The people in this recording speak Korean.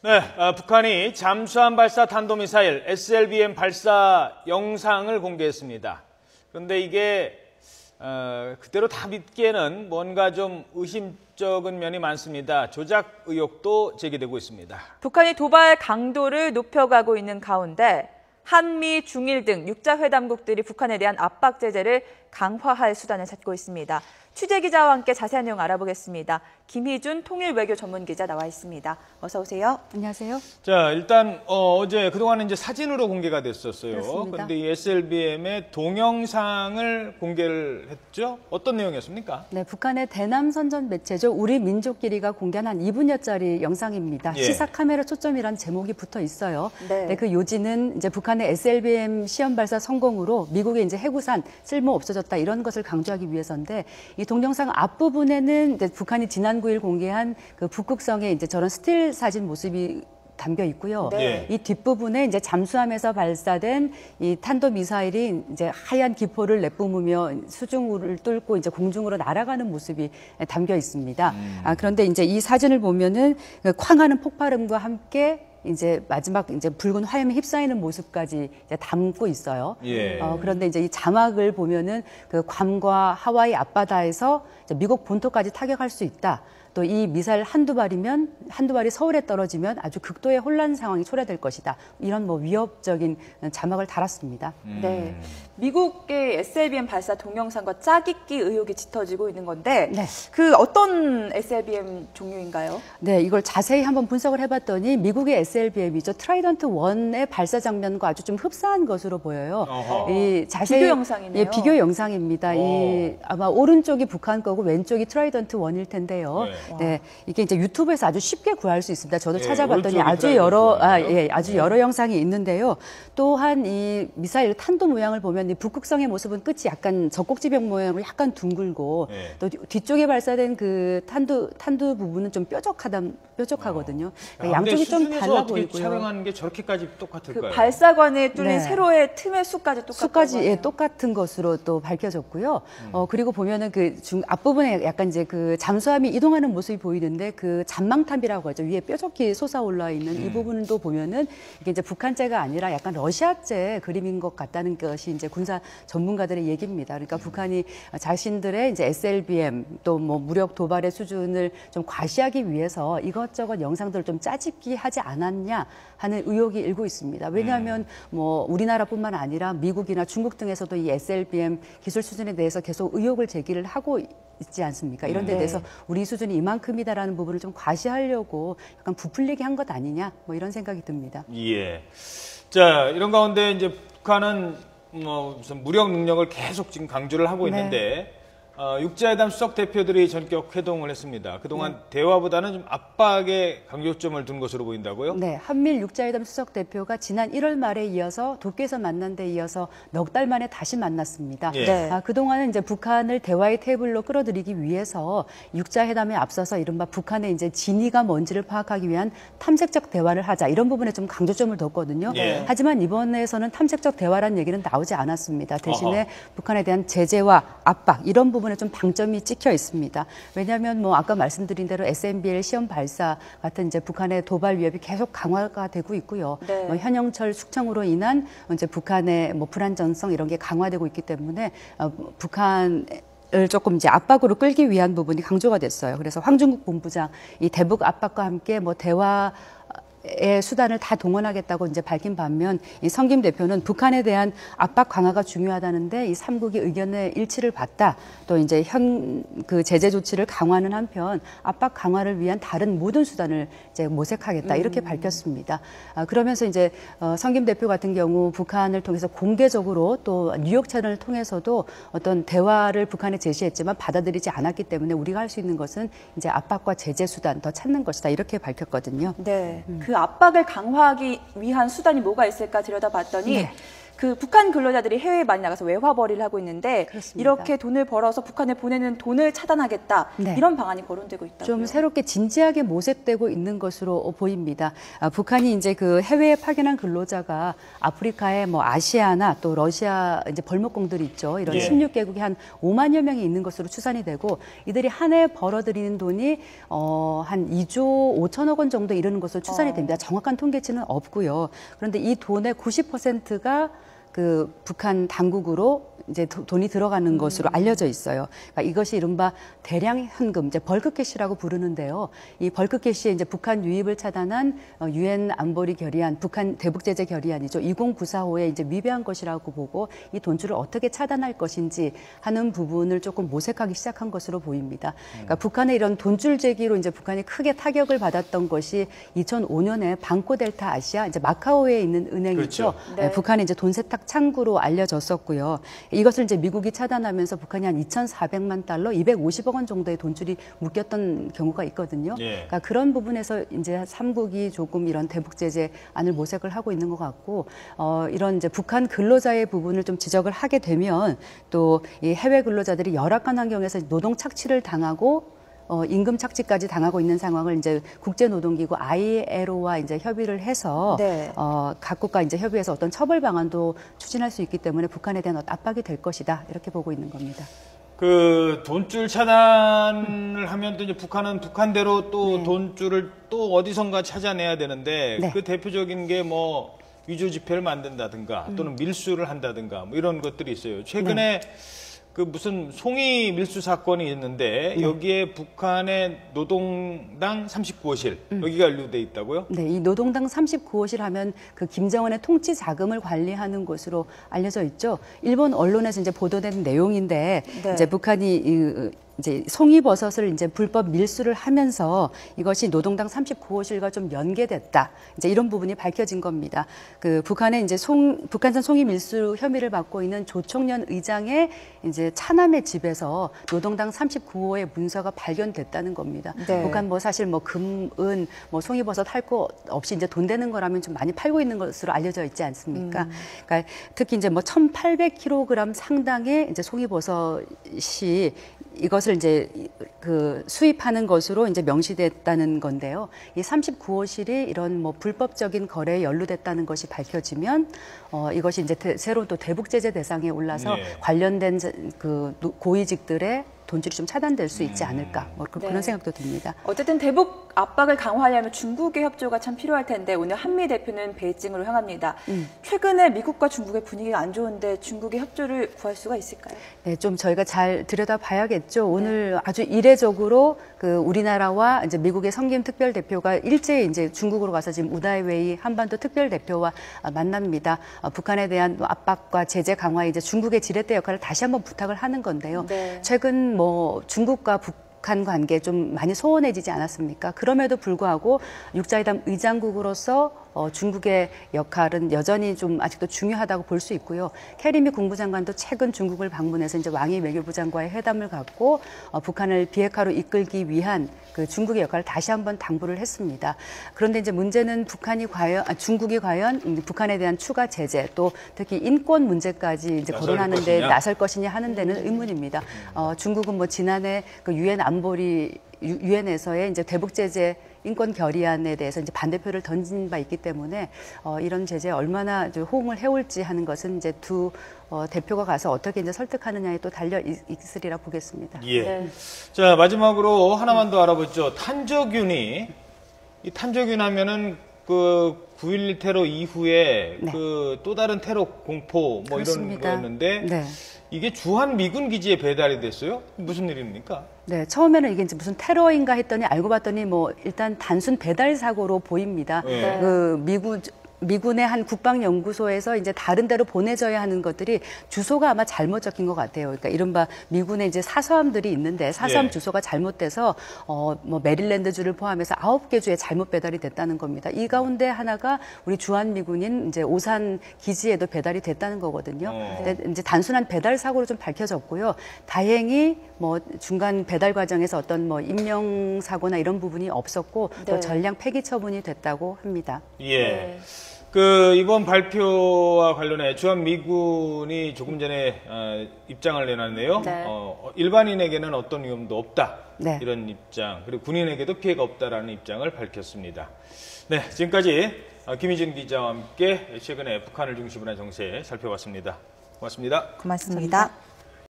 네, 북한이 잠수함 발사 탄도미사일 SLBM 발사 영상을 공개했습니다. 그런데 이게 그대로 다 믿기에는 뭔가 좀 의심적인 면이 많습니다. 조작 의혹도 제기되고 있습니다. 북한이 도발 강도를 높여가고 있는 가운데 한미, 중일 등 6자 회담국들이 북한에 대한 압박 제재를 강화할 수단을 찾고 있습니다. 취재기자와 함께 자세한 내용 알아보겠습니다. 김희준 통일외교 전문기자 나와 있습니다. 어서 오세요. 안녕하세요. 자, 일단 어제 그동안은 이제 사진으로 공개가 됐었어요. 그렇습니다. 그런데 이 SLBM의 동영상을 공개를 했죠. 어떤 내용이었습니까? 네, 북한의 대남 선전 매체죠. 우리 민족끼리가 공개한 한 2분여짜리 영상입니다. 예. 시사 카메라 초점이란 제목이 붙어 있어요. 네. 네, 그 요지는 이제 북한의 SLBM 시험 발사 성공으로 미국의 이제 해구산 쓸모 없어졌다 이런 것을 강조하기 위해서인데 이 동영상 앞부분에는 이제 북한이 지난 9일 공개한 그 북극성의 이제 저런 스틸 사진 모습이 담겨 있고요. 네. 이 뒷부분에 이제 잠수함에서 발사된 이 탄도 미사일이 이제 하얀 기포를 내뿜으며 수중을 뚫고 이제 공중으로 날아가는 모습이 담겨 있습니다. 그런데 이제 이 사진을 보면은 쾅하는 폭발음과 함께 이제 마지막 이제 붉은 화염에 휩싸이는 모습까지 이제 담고 있어요. 예. 그런데 이제 이 자막을 보면은 그 괌과 하와이 앞바다에서 이제 미국 본토까지 타격할 수 있다. 또 이 미사일 한두 발이 서울에 떨어지면 아주 극도의 혼란 상황이 초래될 것이다. 이런 뭐 위협적인 자막을 달았습니다. 네, 미국의 SLBM 발사 동영상과 짝짓기 의혹이 짙어지고 있는 건데 네. 그 어떤 SLBM 종류인가요? 네, 이걸 자세히 한번 분석을 해봤더니 미국의 SLBM이죠. 트라이던트 1의 발사 장면과 아주 좀 흡사한 것으로 보여요. 이 자세히 비교 영상이네요. 예, 비교 영상입니다. 이 아마 오른쪽이 북한 거고 왼쪽이 트라이던트 1일 텐데요. 네, 이게 이제 유튜브에서 아주 쉽게 구할 수 있습니다. 저도 예, 찾아봤더니 오른쪽이 아주 여러 영상이 있는데요. 또한 이 미사일 탄도 모양을 보면 이 북극성의 모습은 끝이 약간 젖꼭지병 모양으로 약간 둥글고 또 뒤쪽에 발사된 그 탄두 부분은 좀 뾰족하거든요. 그러니까 양쪽이 좀 달라 어떻게 보이고요. 촬영하는 게 저렇게까지 똑같을까요? 그 발사관에 뚫린 네. 세로의 틈의 수까지 똑같다고 수까지 하네요. 예, 똑같은 것으로 또 밝혀졌고요. 그리고 보면은 그 앞부분에 약간 이제 그 잠수함이 이동하는 모습이 보이는데 그 잔망탑이라고 하죠. 위에 뾰족히 솟아올라 있는 이 부분도 보면은 이게 이제 북한제가 아니라 약간 러시아제 그림인 것 같다는 것이 이제 군사 전문가들의 얘기입니다. 그러니까 북한이 자신들의 이제 SLBM 또 뭐 무력 도발의 수준을 좀 과시하기 위해서 이것저것 영상들을 좀 짜집기 하지 않았냐 하는 의혹이 일고 있습니다. 왜냐하면 뭐 우리나라뿐만 아니라 미국이나 중국 등에서도 이 SLBM 기술 수준에 대해서 계속 의혹을 제기를 하고 있지 않습니까? 이런 데 대해서 우리 수준이 이만큼이다라는 부분을 좀 과시하려고 약간 부풀리게 한 것 아니냐 뭐 이런 생각이 듭니다. 예. 자, 이런 가운데 이제 북한은 뭐 무슨 무력 능력을 계속 지금 강조를 하고 있는데 육자회담 수석 대표들이 전격 회동을 했습니다. 그동안 대화보다는 좀 압박에 강조점을 둔 것으로 보인다고요? 네, 한밀 육자회담 수석 대표가 지난 1월 말에 이어서 도쿄에서 만난 데 이어서 넉 달 만에 다시 만났습니다. 예. 네. 그동안은 이제 북한을 대화의 테이블로 끌어들이기 위해서 육자회담에 앞서서 이른바 북한의 이제 진위가 뭔지를 파악하기 위한 탐색적 대화를 하자 이런 부분에 좀 강조점을 뒀거든요. 예. 하지만 이번에서는 탐색적 대화라는 얘기는 나오지 않았습니다. 대신에 북한에 대한 제재와 압박 이런 부분에 좀 방점이 찍혀 있습니다. 왜냐하면 뭐 아까 말씀드린 대로 SNBL 시험 발사 같은 이제 북한의 도발 위협이 계속 강화가 되고 있고요. 네. 뭐 현영철 숙청으로 인한 이제 북한의 뭐 불안정성 이런 게 강화되고 있기 때문에 북한 을 조금 이제 압박으로 끌기 위한 부분이 강조가 됐어요. 그래서 황중국 본부장 이 대북 압박과 함께 뭐 대화의 수단을 다 동원하겠다고 이제 밝힌 반면 이 성김 대표는 북한에 대한 압박 강화가 중요하다는데 이 3국이 의견의 일치를 봤다. 또 이제 그 제재 조치를 강화하는 한편 압박 강화를 위한 다른 모든 수단을 이제 모색하겠다 이렇게 밝혔습니다. 그러면서 이제 성김 대표 같은 경우 북한을 통해서 공개적으로 또 뉴욕 채널을 통해서도 어떤 대화를 북한에 제시했지만 받아들이지 않았기 때문에 우리가 할 수 있는 것은 이제 압박과 제재 수단 더 찾는 것이다 이렇게 밝혔거든요. 네, 그 압박을 강화하기 위한 수단이 뭐가 있을까 들여다봤더니 그 북한 근로자들이 해외에 많이 나가서 외화벌이를 하고 있는데 그렇습니다. 이렇게 돈을 벌어서 북한에 보내는 돈을 차단하겠다. 네. 이런 방안이 거론되고 있다고요. 좀 새롭게 진지하게 모색되고 있는 것으로 보입니다. 북한이 이제 그 해외에 파견한 근로자가 아프리카에 뭐 아시아나 또 러시아 이제 벌목공들이 있죠. 이런 예. 16개국에 한 5만여 명이 있는 것으로 추산이 되고 이들이 한 해 벌어들이는 돈이 한 2조 5천억 원 정도 이르는 것으로 추산이 됩니다. 정확한 통계치는 없고요. 그런데 이 돈의 90%가 그 북한 당국으로 이제 돈이 들어가는 것으로 알려져 있어요. 그러니까 이것이 이른바 대량 현금, 이제 벌크캐시라고 부르는데요. 이 벌크캐시에 이제 북한 유입을 차단한 유엔 안보리 결의안, 북한 대북 제재 결의안이죠. 20945에 이제 위배한 것이라고 보고 이 돈줄을 어떻게 차단할 것인지 하는 부분을 조금 모색하기 시작한 것으로 보입니다. 그러니까 북한의 이런 돈줄 제기로 이제 북한이 크게 타격을 받았던 것이 2005년에 방코델타 아시아, 이제 마카오에 있는 은행이죠. 그렇죠. 네. 북한이 이제 돈 세탁 창구로 알려졌었고요. 이것을 이제 미국이 차단하면서 북한이 한 2,400만 달러, 250억 원 정도의 돈줄이 묶였던 경우가 있거든요. 예. 그러니까 그런 부분에서 이제 삼국이 조금 이런 대북 제재안을 모색을 하고 있는 것 같고, 이런 이제 북한 근로자의 부분을 좀 지적을 하게 되면 또 이 해외 근로자들이 열악한 환경에서 노동 착취를 당하고 임금 착취까지 당하고 있는 상황을 이제 국제노동기구 ILO와 이제 협의를 해서 네. 각국과 이제 협의해서 어떤 처벌 방안도 추진할 수 있기 때문에 북한에 대한 압박이 될 것이다 이렇게 보고 있는 겁니다. 그 돈줄 차단을 하면 또 이제 북한은 북한대로 또 네. 돈줄을 또 어디선가 찾아내야 되는데 네. 그 대표적인 게 뭐 위조 지폐를 만든다든가 또는 밀수를 한다든가 뭐 이런 것들이 있어요. 최근에 그 무슨 송이 밀수 사건이 있는데 여기에 북한의 노동당 39호실 여기가 연루돼 있다고요? 네, 이 노동당 39호실 하면 그 김정은의 통치 자금을 관리하는 곳으로 알려져 있죠. 일본 언론에서 이제 보도된 내용인데 네. 이제 북한이 이제 송이버섯을 이제 불법 밀수를 하면서 이것이 노동당 39호실과 좀 연계됐다. 이제 이런 부분이 밝혀진 겁니다. 그 북한의 이제 북한산 송이 밀수 혐의를 받고 있는 조총련 의장의 이제 차남의 집에서 노동당 39호의 문서가 발견됐다는 겁니다. 네. 북한 뭐 사실 뭐 금, 은, 뭐 송이버섯 할 거 없이 이제 돈 되는 거라면 좀 많이 팔고 있는 것으로 알려져 있지 않습니까? 그러니까 특히 이제 뭐 1,800kg 상당의 이제 송이버섯이 이것을 이제 그 수입하는 것으로 이제 명시됐다는 건데요. 이 39호실이 이런 뭐 불법적인 거래에 연루됐다는 것이 밝혀지면 이것이 이제 새로 또 대북 제재 대상에 올라서 네. 관련된 그 고위직들의 돈줄이 좀 차단될 수 있지 않을까 뭐 네. 그런 생각도 듭니다. 어쨌든 대북 압박을 강화하려면 중국의 협조가 참 필요할 텐데 오늘 한미 대표는 베이징으로 향합니다. 최근에 미국과 중국의 분위기가 안 좋은데 중국의 협조를 구할 수가 있을까요? 네, 좀 저희가 잘 들여다봐야겠죠. 오늘 아주 이례적으로 그 우리나라와 이제 미국의 성김 특별대표가 일제히 이제 중국으로 가서 지금 우다이웨이 한반도 특별대표와 만납니다. 북한에 대한 압박과 제재 강화에 이제 중국의 지렛대 역할을 다시 한번 부탁을 하는 건데요. 네. 최근 뭐 중국과 북한 관계 좀 많이 소원해지지 않았습니까? 그럼에도 불구하고 육자회담 의장국으로서 중국의 역할은 여전히 좀 아직도 중요하다고 볼 수 있고요. 캐리미 국무장관도 최근 중국을 방문해서 이제 왕이 외교부장과의 회담을 갖고 북한을 비핵화로 이끌기 위한 그 중국의 역할을 다시 한번 당부를 했습니다. 그런데 이제 문제는 중국이 과연 북한에 대한 추가 제재 또 특히 인권 문제까지 이제 거론하는 데 나설 것이냐 하는 데는 의문입니다. 중국은 뭐 지난해 그 유엔 안보리 유엔에서의 이제 대북 제재 인권 결의안에 대해서 이제 반대표를 던진 바 있기 때문에 이런 제재에 얼마나 호응을 해올지 하는 것은 이제 두 대표가 가서 어떻게 이제 설득하느냐에 또 달려 있으리라 보겠습니다. 예. 네. 자, 마지막으로 하나만 더 알아보죠. 탄저균이 이 탄저균 하면은 그 9.11 테러 이후에 네. 그 또 다른 테러 공포 뭐 그렇습니다. 이런 거였는데 네. 이게 주한 미군 기지에 배달이 됐어요? 무슨 일입니까? 네, 처음에는 이게 이제 무슨 테러인가 했더니 알고 봤더니 뭐 일단 단순 배달 사고로 보입니다. 네. 그 미군의 한 국방연구소에서 이제 다른 데로 보내져야 하는 것들이 주소가 아마 잘못 적힌 것 같아요. 그러니까 이른바 미군의 이제 사서함들이 있는데 사서함 예. 주소가 잘못돼서 뭐 메릴랜드주를 포함해서 9개 주에 잘못 배달이 됐다는 겁니다. 이 가운데 하나가 우리 주한미군인 이제 오산 기지에도 배달이 됐다는 거거든요. 근데 이제 단순한 배달 사고로 좀 밝혀졌고요. 다행히 뭐 중간 배달 과정에서 어떤 뭐 인명 사고나 이런 부분이 없었고 네. 또 전량 폐기 처분이 됐다고 합니다. 예. 네. 이번 발표와 관련해 주한미군이 조금 전에 입장을 내놨네요. 네. 일반인에게는 어떤 위험도 없다. 네. 이런 입장. 그리고 군인에게도 피해가 없다라는 입장을 밝혔습니다. 네, 지금까지 김희진 기자와 함께 최근에 북한을 중심으로 한 정세 살펴봤습니다. 고맙습니다. 고맙습니다.